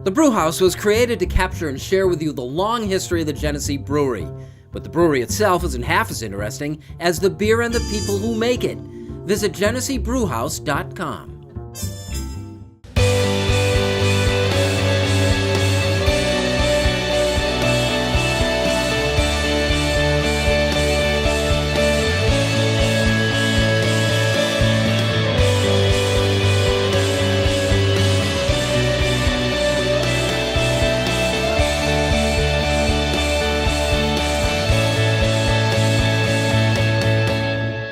The Brew House was created to capture and share with you the long history of the Genesee brewery. But the brewery itself isn't half as interesting as the beer and the people who make it. Visit GeneseeBrewhouse.com.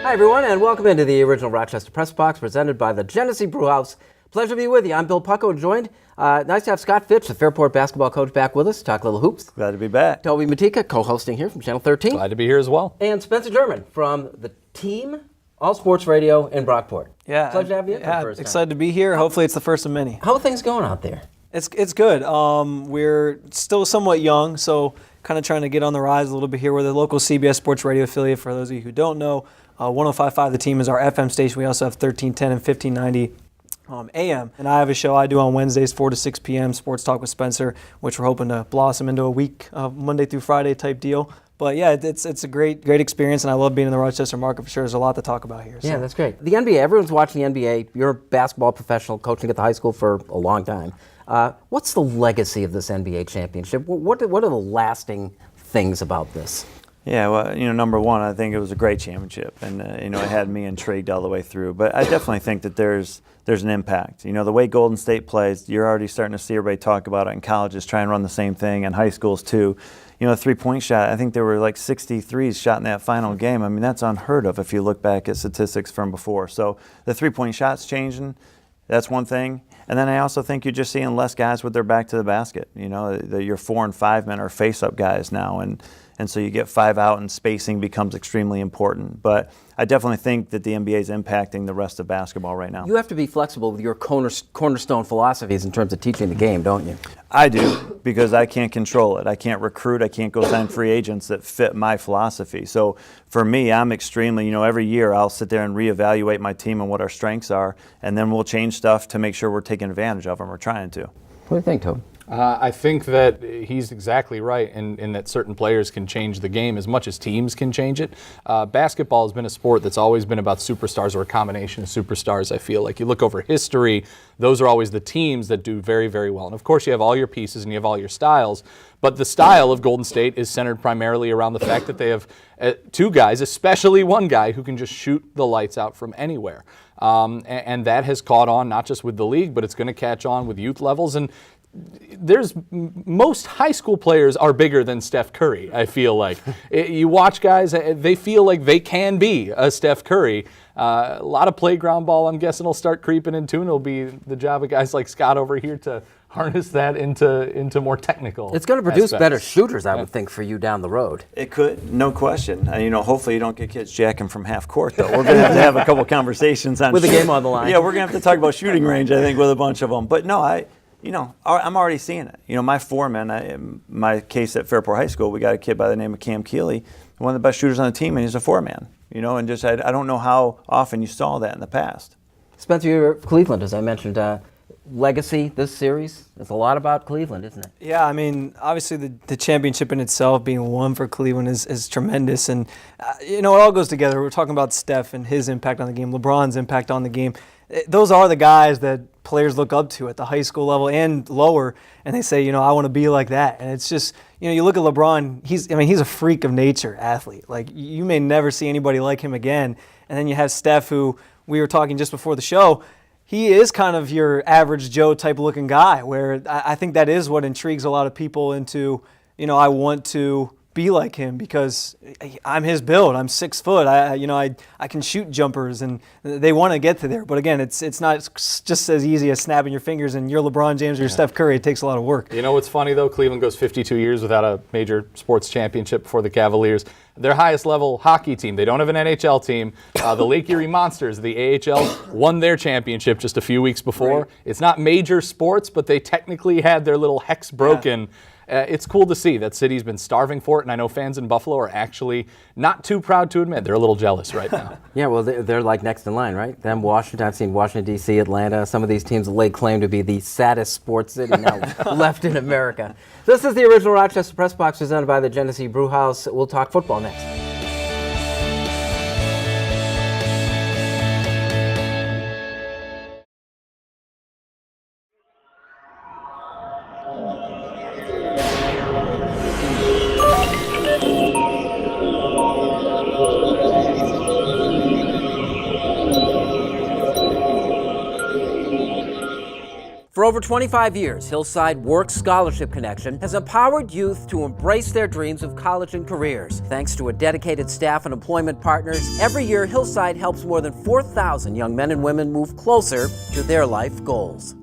Hi, everyone, and welcome into the original Rochester Press Box presented by the Genesee Brew House. Pleasure to be with you. I'm Bill Pucko, joined. Nice to have Scott Fitch, the Fairport basketball coach, back with us to talk a little hoops. Glad to be back. Toby Motyka, co-hosting here from Channel 13. Glad to be here as well. And Spencer German from the team, All Sports Radio in Brockport. Yeah. Pleasure to have you in for the Yeah, first time. excited to be here. Hopefully it's the first of many. How are things going out there? It's good. We're still somewhat young, so kind of trying to get on the rise a little bit here. We're the local CBS Sports Radio affiliate, for those of you who don't know. 105.5 The Team is our FM station. We also have 1310 and 1590 AM. And I have a show I do on Wednesdays, 4 to 6 p.m., Sports Talk with Spencer, which we're hoping to blossom into a week, Monday through Friday type deal. But yeah, it's a great experience, and I love being in the Rochester market for sure. There's a lot to talk about here. Yeah, that's great. The NBA, everyone's watching the NBA. You're a basketball professional, coaching at the high school for a long time. What's the legacy of this NBA championship? What are the lasting things about this? Yeah, well, number one, I think it was a great championship, and it had me intrigued all the way through. But I definitely think that there's an impact. The way Golden State plays, you're already starting to see everybody talk about it in colleges, try and run the same thing, and high schools too. The three-point shot, I think there were like 63s shot in that final game. I mean, that's unheard of if you look back at statistics from before. So the three-point shot's changing. That's one thing. And then I also think you're just seeing less guys with their back to the basket. Your 4 and 5 men are face-up guys now, and so you get 5 out, and spacing becomes extremely important. But I definitely think that the NBA is impacting the rest of basketball right now. You have to be flexible with your cornerstone philosophies in terms of teaching the game, don't you? I do, because I can't control it. I can't recruit. I can't go sign free agents that fit my philosophy. So for me, I'm extremely, every year I'll sit there and reevaluate my team and what our strengths are, and then we'll change stuff to make sure we're taking advantage of them or trying to. What do you think, Toby? I think that he's exactly right in that certain players can change the game as much as teams can change it. Basketball has been a sport that's always been about superstars, or a combination of superstars, I feel like. You look over history, those are always the teams that do very, very well. And of course you have all your pieces and you have all your styles, but the style of Golden State is centered primarily around the fact that they have 2 guys, especially one guy, who can just shoot the lights out from anywhere. And that has caught on not just with the league, but it's going to catch on with youth levels. And most high school players are bigger than Steph Curry, I feel like. You watch guys, they feel like they can be a Steph Curry. A lot of playground ball, I'm guessing, will start creeping in too, and it'll be the job of guys like Scott over here to harness that into more technical It's going to produce aspects. better shooters, I would think, for you down the road. It could, no question. Hopefully you don't get kids jacking from half court, though. We're going to have a couple conversations on with the game on the line. Yeah, we're going to have to talk about shooting range, I think, with a bunch of them. But no, I'm already seeing it. My foreman, my case at Fairport High School, we got a kid by the name of Cam Keeley, one of the best shooters on the team, and he's a foreman. And just I don't know how often you saw that in the past. Spencer, you're at Cleveland, as I mentioned. Legacy, this series, it's a lot about Cleveland, isn't it? Yeah, I mean, obviously the championship in itself being won for Cleveland is tremendous. And, it all goes together. We're talking about Steph and his impact on the game, LeBron's impact on the game. Those are the guys that players look up to at the high school level and lower, and they say, I want to be like that. And it's just, you look at LeBron, he's a freak of nature athlete. Like, you may never see anybody like him again. And then you have Steph, who we were talking just before the show. He is kind of your average Joe type looking guy, where I think that is what intrigues a lot of people into, I want to be like him because I'm his build. I'm 6 foot. I can shoot jumpers, and they want to get to there. But again, it's not just as easy as snapping your fingers and you're LeBron James or you're Steph Curry. It takes a lot of work. What's funny though? Cleveland goes 52 years without a major sports championship for the Cavaliers. Their highest level hockey team, they don't have an NHL team. The Lake Erie Monsters, the AHL, won their championship just a few weeks before. Right. It's not major sports, but they technically had their little hex broken. Yeah. it's cool to see that city's been starving for it, and I know fans in Buffalo are actually not too proud to admit they're a little jealous right now. Yeah, well, they're like next in line, right? Them, Washington, I've seen Washington, D.C., Atlanta. Some of these teams lay claim to be the saddest sports city now left in America. This is the original Rochester Press Box presented by the Genesee Brew House. We'll talk football next. For over 25 years, Hillside Work Scholarship Connection has empowered youth to embrace their dreams of college and careers. Thanks to a dedicated staff and employment partners, every year Hillside helps more than 4,000 young men and women move closer to their life goals.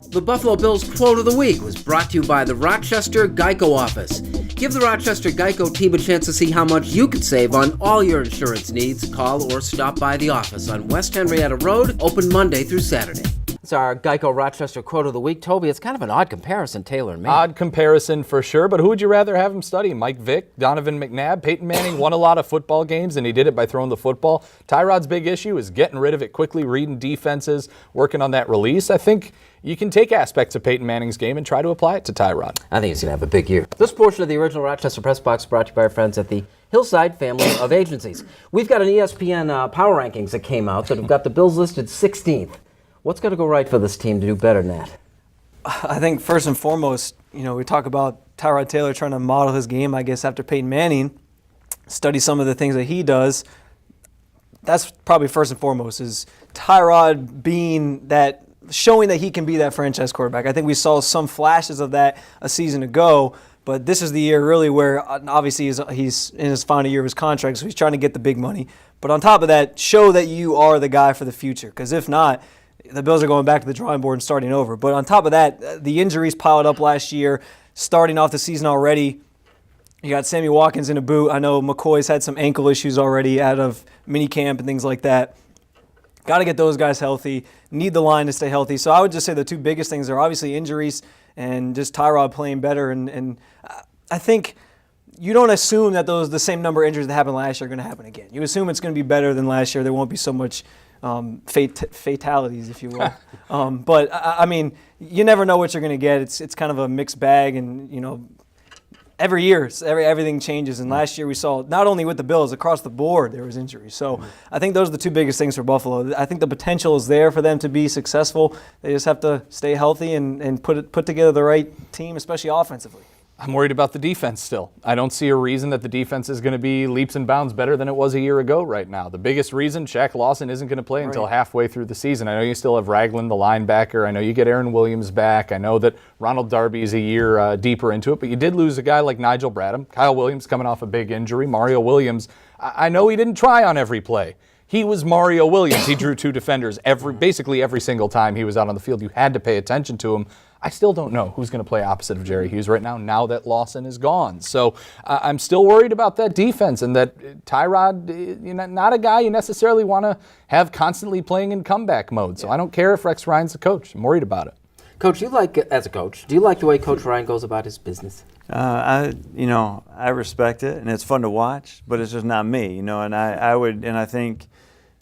The Buffalo Bills Quote of the Week was brought to you by the Rochester Geico Office. Give the Rochester Geico team a chance to see how much you could save on all your insurance needs. Call or stop by the office on West Henrietta Road, open Monday through Saturday. It's our Geico Rochester Quote of the Week. Toby, it's kind of an odd comparison, Taylor and me. Odd comparison for sure, but who would you rather have him study? Mike Vick, Donovan McNabb? Peyton Manning won a lot of football games, and he did it by throwing the football. Tyrod's big issue is getting rid of it quickly, reading defenses, working on that release. I think you can take aspects of Peyton Manning's game and try to apply it to Tyrod. I think he's going to have a big year. This portion of the original Rochester Press Box brought to you by our friends at the Hillside family of agencies. We've got an ESPN Power Rankings that came out that have got the Bills listed 16th. What's got to go right for this team to do better than that? I think first and foremost, we talk about Tyrod Taylor trying to model his game, I guess, after Peyton Manning, study some of the things that he does. That's probably first and foremost, is Tyrod being that, showing that he can be that franchise quarterback. I think we saw some flashes of that a season ago, but this is the year really where obviously he's in his final year of his contract, so he's trying to get the big money. But on top of that, show that you are the guy for the future, because if not, the Bills are going back to the drawing board and starting over. But on top of that, the injuries piled up last year, starting off the season already. You got Sammy Watkins in a boot. I know McCoy's had some ankle issues already out of minicamp and things like that. Got to get those guys healthy. Need the line to stay healthy. So I would just say the two biggest things are obviously injuries and just Tyrod playing better. And I think you don't assume that the same number of injuries that happened last year are going to happen again. You assume it's going to be better than last year. There won't be so much fatalities, if you will. But I mean, you never know what you're going to get. It's kind of a mixed bag, and every year everything changes. And last year we saw not only with the Bills, across the board there was injuries. So I think those are the two biggest things for Buffalo. I think the potential is there for them to be successful. They just have to stay healthy and put together the right team, especially offensively. I'm worried about the defense still. I don't see a reason that the defense is going to be leaps and bounds better than it was a year ago right now. The biggest reason, Shaq Lawson isn't going to play until halfway through the season. I know you still have Ragland, the linebacker. I know you get Aaron Williams back. I know that Ronald Darby is a year deeper into it, but you did lose a guy like Nigel Bradham. Kyle Williams coming off a big injury. Mario Williams, I know he didn't try on every play. He was Mario Williams. He drew two defenders basically every single time he was out on the field. You had to pay attention to him. I still don't know who's going to play opposite of Jerry Hughes right now that Lawson is gone. So I'm still worried about that defense and that Tyrod, not a guy you necessarily want to have constantly playing in comeback mode. So I don't care if Rex Ryan's the coach. I'm worried about it. Coach, as a coach, do you like the way Coach Ryan goes about his business? I respect it, and it's fun to watch, but it's just not me, and I think,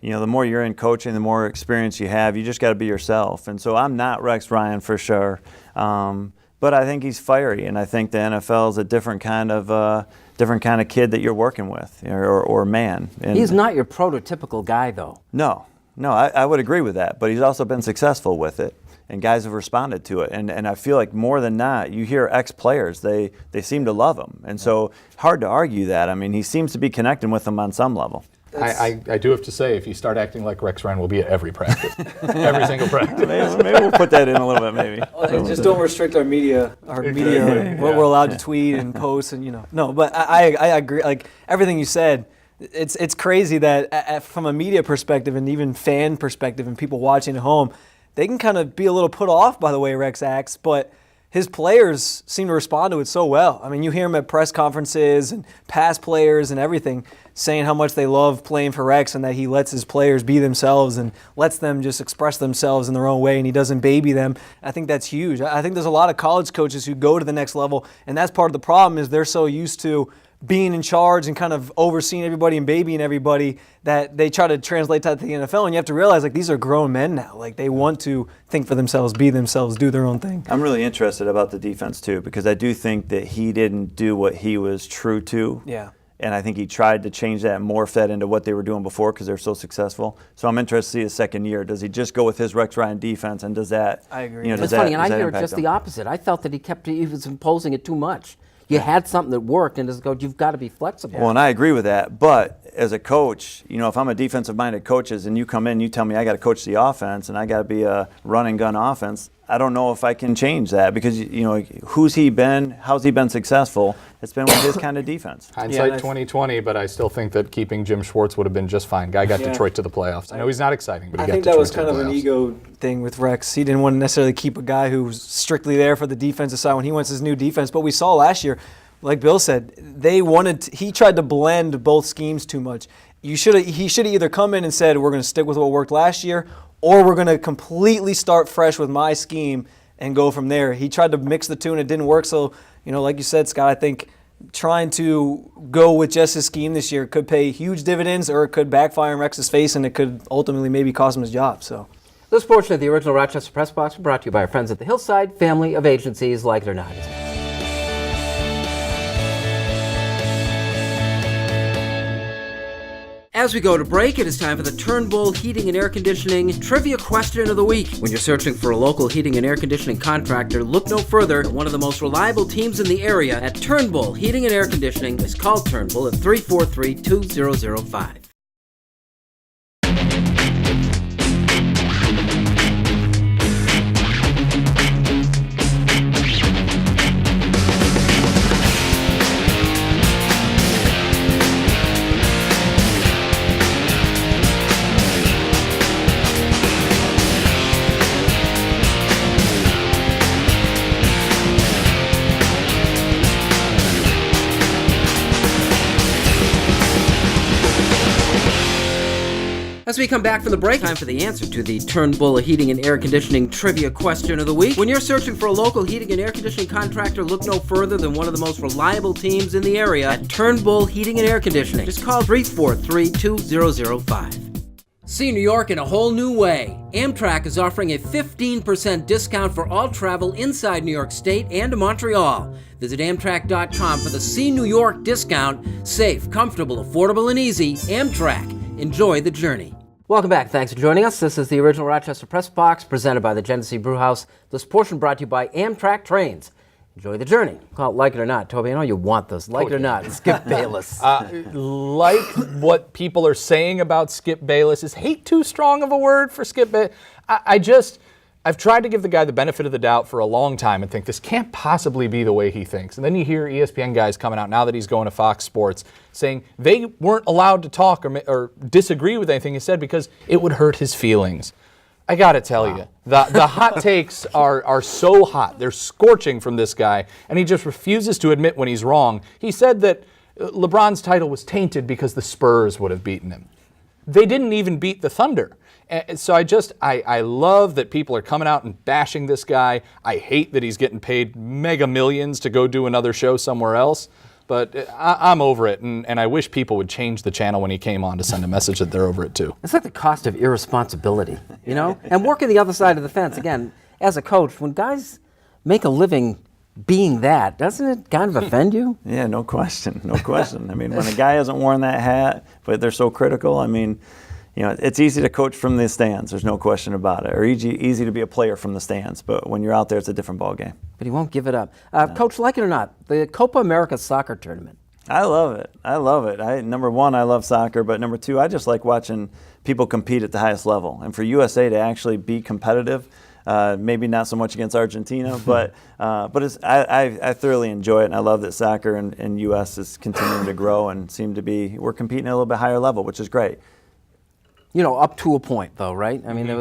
the more you're in coaching, the more experience you have, you just got to be yourself. And so I'm not Rex Ryan for sure, but I think he's fiery, and I think the NFL is a different kind of kid that you're working with, or man. And he's not your prototypical guy, though. No, I would agree with that, but he's also been successful with it. And guys have responded to it. And I feel like more than not, you hear ex-players, they seem to love him. And so hard to argue that. I mean, he seems to be connecting with them on some level. I do have to say, if you start acting like Rex Ryan, we'll be at every practice, every single practice. Maybe we'll put that in a little bit, maybe. Just don't restrict our media, what we're allowed to tweet and post, and No, but I agree. Like everything you said, it's crazy that from a media perspective and even fan perspective and people watching at home, they can kind of be a little put off by the way Rex acts, but his players seem to respond to it so well. I mean, you hear him at press conferences and past players and everything saying how much they love playing for Rex and that he lets his players be themselves and lets them just express themselves in their own way and he doesn't baby them. I think that's huge. I think there's a lot of college coaches who go to the next level, and that's part of the problem is they're so used to being in charge and kind of overseeing everybody and babying everybody that they try to translate that to the NFL, and you have to realize like these are grown men now. Like they want to think for themselves, be themselves, do their own thing. I'm really interested about the defense too, because I do think that he didn't do what he was true to. Yeah. And I think he tried to change that and morph that into what they were doing before because they're so successful. So I'm interested to see his second year. Does he just go with his Rex Ryan defense, and does that? I agree. You know, That's does funny, that, and I does that hear impact just him? the opposite. I felt that he was imposing it too much. You had something that worked, and you've got to be flexible. Well, and I agree with that. But as a coach, you know, if I'm a defensive-minded coach, and you come in, you tell me I got to coach the offense, and I got to be a run-and-gun offense, I don't know if I can change that because, you know, who's he been? How's he been successful? It's been with his kind of defense. Hindsight 2020, but I still think that keeping Jim Schwartz would have been just fine. Guy got Detroit to the playoffs. I know he's not exciting, but he I got think Detroit that was to kind the of an playoffs. ego thing with Rex. He didn't want to necessarily keep a guy who was strictly there for the defensive side when he wants his new defense. But we saw last year, like Bill said, he tried to blend both schemes too much. He should have either come in and said, we're going to stick with what worked last year, or we're going to completely start fresh with my scheme and go from there. He tried to mix the two and it didn't work. So, you know, like you said, Scott, I think trying to go with just his scheme this year could pay huge dividends, or it could backfire in Rex's face, and it could ultimately maybe cost him his job. So, This portion of the original Rochester Press Box was brought to you by our friends at the Hillside family of agencies, like it or not. As we go to break, it is time for the Turnbull Heating and Air Conditioning Trivia Question of the Week. When you're searching for a local heating and air conditioning contractor, look no further than one of the most reliable teams in the area at Turnbull Heating and Air Conditioning. Is called Turnbull at 343-2005. As we come back from the break, time for the answer to the Turnbull Heating and Air Conditioning Trivia Question of the Week. When you're searching for a local heating and air conditioning contractor, look no further than one of the most reliable teams in the area at Turnbull Heating and Air Conditioning. Just call 343-2005. See New York in a whole new way. Amtrak is offering a 15% discount for all travel inside New York State and Montreal. Visit Amtrak.com for the See New York discount. Safe, comfortable, affordable, and easy. Amtrak. Enjoy the journey. Welcome back. Thanks for joining us. This is the original Rochester Press Box presented by the Genesee Brew House. This portion brought to you by Amtrak Trains. Enjoy the journey. Call it like it or not. Toby, I know you want this. Like it or not. Skip Bayless. Like what people are saying about Skip Bayless. Is hate too strong of a word for Skip Bayless? I've tried to give the guy the benefit of the doubt for a long time and think this can't possibly be the way he thinks. And then you hear ESPN guys coming out now that he's going to Fox Sports saying they weren't allowed to talk or disagree with anything he said because it would hurt his feelings. I got to tell you, the hot takes are so hot. They're scorching from this guy, and he just refuses to admit when he's wrong. He said that LeBron's title was tainted because the Spurs would have beaten him. They didn't even beat the Thunder. And so I love that people are coming out and bashing this guy. I hate that he's getting paid mega millions to go do another show somewhere else. But I'm over it, and I wish people would change the channel when he came on to send a message that they're over it too. It's like the cost of irresponsibility, you know? And working the other side of the fence. Again, as a coach, when guys make a living being that, doesn't it kind of offend you? Yeah, no question, no question. I mean, when a guy hasn't worn that hat, but they're so critical, I mean, you know, it's easy to coach from the stands. There's no question about it. Or easy to be a player from the stands. But when you're out there, it's a different ballgame. But he won't give it up. Coach, like it or not, the Copa America soccer tournament. I love it. I love it. Number one, I love soccer. But number two, I just like watching people compete at the highest level. And for USA to actually be competitive, maybe not so much against Argentina, but I thoroughly enjoy it. And I love that soccer in U.S. is continuing to grow and we're competing at a little bit higher level, which is great. You know, up to a point, though, right? I mean, it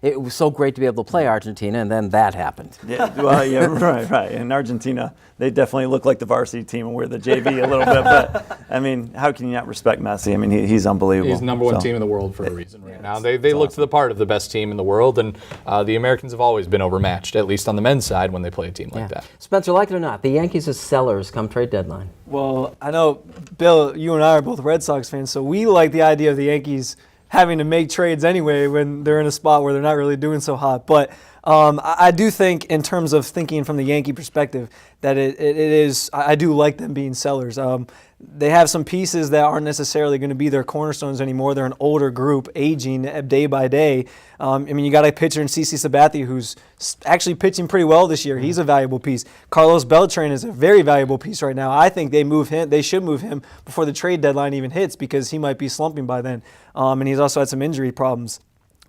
it was so great to be able to play Argentina, and then that happened. Yeah, well, yeah, right. And Argentina, they definitely look like the varsity team, and we're the JV a little bit. But I mean, how can you not respect Messi? I mean, he's unbelievable. He's number one team in the world for a reason right now. They look to the part of the best team in the world, and the Americans have always been overmatched, at least on the men's side, when they play a team like that. Spencer, like it or not, the Yankees are sellers come trade deadline. Well, I know, Bill, you and I are both Red Sox fans, so we like the idea of the Yankees having to make trades anyway when they're in a spot where they're not really doing so hot. But I do think, in terms of thinking from the Yankee perspective, that it is, I do like them being sellers. They have some pieces that aren't necessarily going to be their cornerstones anymore. They're an older group, aging day by day. I mean, you got a pitcher in CC Sabathia who's actually pitching pretty well this year. He's a valuable piece. Carlos Beltran is a very valuable piece right now. I think they should move him before the trade deadline even hits, because he might be slumping by then. And he's also had some injury problems.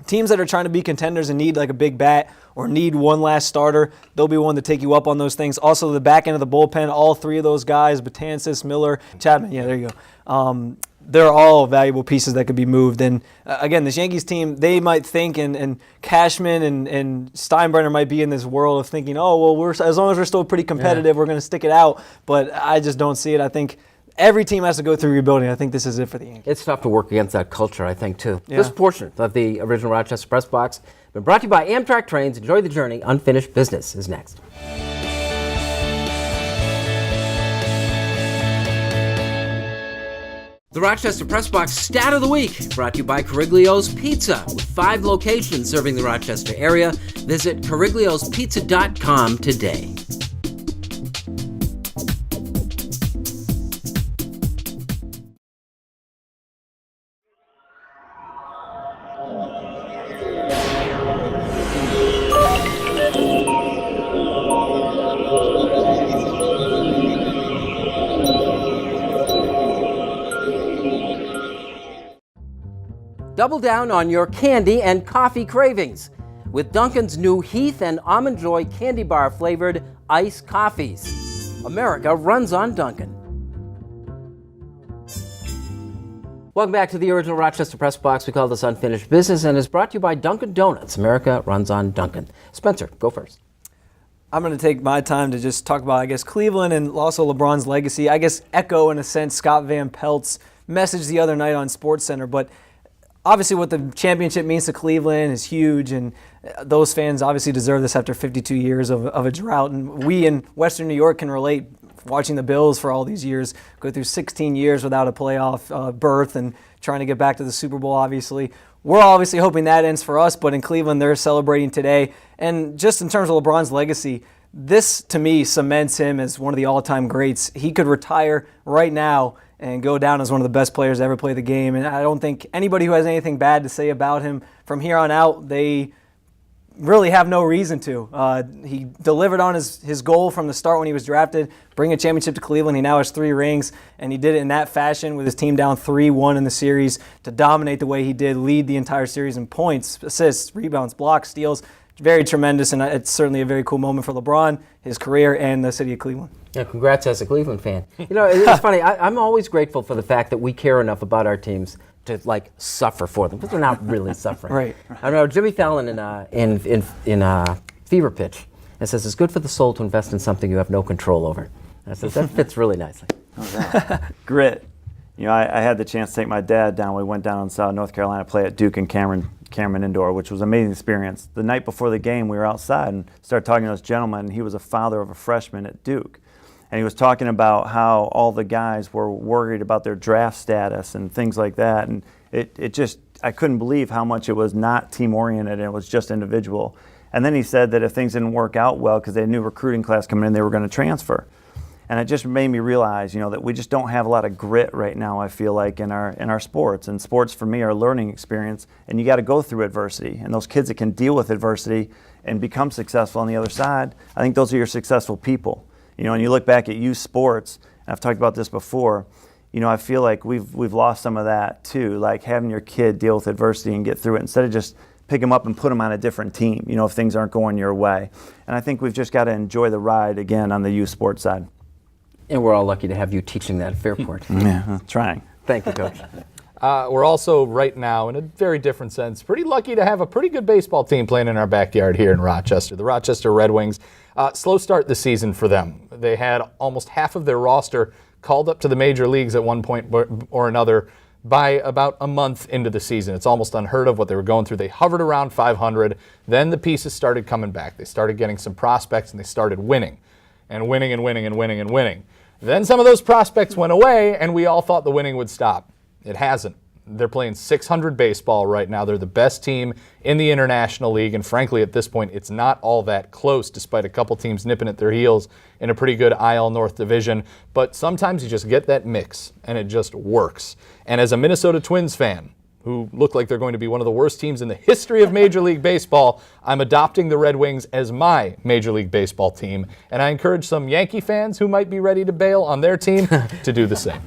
Teams that are trying to be contenders and need like a big bat or need one last starter, they'll be willing to take you up on those things. Also, the back end of the bullpen, all three of those guys, Betances, Miller, Chapman, yeah, there you go. They're all valuable pieces that could be moved. And again, this Yankees team, they might think, and Cashman and Steinbrenner might be in this world of thinking, oh, well, as long as we're still pretty competitive, we're going to stick it out. But I just don't see it. I think every team has to go through rebuilding. I think this is it for the Yankees. It's tough to work against that culture, I think, too. Yeah. This portion of the original Rochester Press Box been brought to you by Amtrak Trains. Enjoy the journey. Unfinished Business is next. The Rochester Press Box Stat of the Week, brought to you by Cariglio's Pizza. With 5 locations serving the Rochester area, visit carigliospizza.com today. Double down on your candy and coffee cravings with Dunkin's new Heath and Almond Joy candy bar flavored iced coffees. America runs on Dunkin'. Welcome back to the original Rochester Press Box. We call this Unfinished Business, and it's brought to you by Dunkin' Donuts. America runs on Dunkin'. Spencer, go first. I'm going to take my time to just talk about, I guess, Cleveland and also LeBron's legacy. I guess echo, in a sense, Scott Van Pelt's message the other night on SportsCenter, but obviously what the championship means to Cleveland is huge, and those fans obviously deserve this after 52 years of a drought. And we in Western New York can relate, watching the Bills for all these years, go through 16 years without a playoff berth and trying to get back to the Super Bowl, obviously. We're obviously hoping that ends for us, but in Cleveland, they're celebrating today. And just in terms of LeBron's legacy, this, to me, cements him as one of the all-time greats. He could retire right now and go down as one of the best players to ever play the game. And I don't think anybody who has anything bad to say about him from here on out, they really have no reason to. He delivered on his goal from the start when he was drafted, bring a championship to Cleveland. He now has 3 rings, and he did it in that fashion with his team down 3-1 in the series to dominate the way he did, lead the entire series in points, assists, rebounds, blocks, steals. Very tremendous, and it's certainly a very cool moment for LeBron, his career, and the city of Cleveland. Yeah, congrats as a Cleveland fan. You know, it's funny. I'm always grateful for the fact that we care enough about our teams to suffer for them, because they're not really suffering. Right. I know Jimmy Fallon in Fever Pitch, and says it's good for the soul to invest in something you have no control over. And I said that fits really nicely. Grit. You know, I had the chance to take my dad down. We went down in South North Carolina to play at Duke and Cameron Indoor, which was an amazing experience. The night before the game, we were outside and started talking to this gentleman, and he was a father of a freshman at Duke. And he was talking about how all the guys were worried about their draft status and things like that. And it just, I couldn't believe how much it was not team-oriented and it was just individual. And then he said that if things didn't work out well because they had a new recruiting class coming in, they were going to transfer. And it just made me realize, you know, that we just don't have a lot of grit right now, I feel like, in our sports. And sports, for me, are a learning experience, and you got to go through adversity. And those kids that can deal with adversity and become successful on the other side, I think those are your successful people. You know, and you look back at youth sports, and I've talked about this before, you know, I feel like we've lost some of that too, like having your kid deal with adversity and get through it instead of just pick them up and put them on a different team, you know, if things aren't going your way. And I think we've just got to enjoy the ride again on the youth sports side. And we're all lucky to have you teaching that at Fairport. Yeah, trying. Thank you, Coach. We're also right now, in a very different sense, pretty lucky to have a pretty good baseball team playing in our backyard here in Rochester. The Rochester Red Wings, slow start this season for them. They had almost half of their roster called up to the major leagues at one point or another by about a month into the season. It's almost unheard of what they were going through. They hovered around 500. Then the pieces started coming back. They started getting some prospects, and they started winning. And winning and winning and winning and winning. Then some of those prospects went away, and we all thought the winning would stop. It hasn't. They're playing .600 baseball right now. They're the best team in the International League, and frankly, at this point, it's not all that close, despite a couple teams nipping at their heels in a pretty good IL North division. But sometimes you just get that mix, and it just works. And as a Minnesota Twins fan, who look like they're going to be one of the worst teams in the history of Major League Baseball, I'm adopting the Red Wings as my Major League Baseball team, and I encourage some Yankee fans who might be ready to bail on their team to do the same.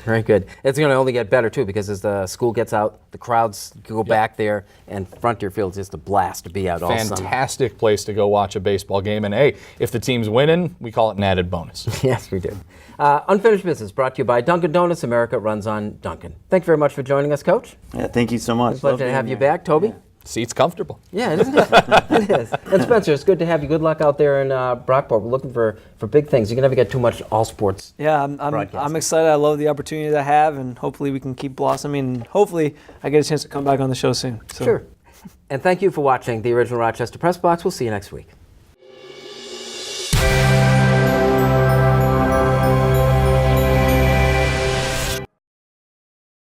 Very good. It's going to only get better, too, because as the school gets out, the crowds go back there, and Frontier Field's just a blast to be out all summer. Fantastic place to go watch a baseball game. And, hey, if the team's winning, we call it an added bonus. Yes, we do. Unfinished Business brought to you by Dunkin' Donuts. America runs on Dunkin'. Thank you very much for joining us, Coach. Yeah, thank you so much. It's a pleasure to have you back. Toby? Yeah. Seat's comfortable. Yeah, it is. It is. And Spencer, it's good to have you. Good luck out there in Brockport. We're looking for big things. You can never get too much all sports. Yeah, I'm excited. I love the opportunity that I have, and hopefully we can keep blossoming. And hopefully I get a chance to come back on the show soon. So. Sure. And thank you for watching the original Rochester Press Box. We'll see you next week.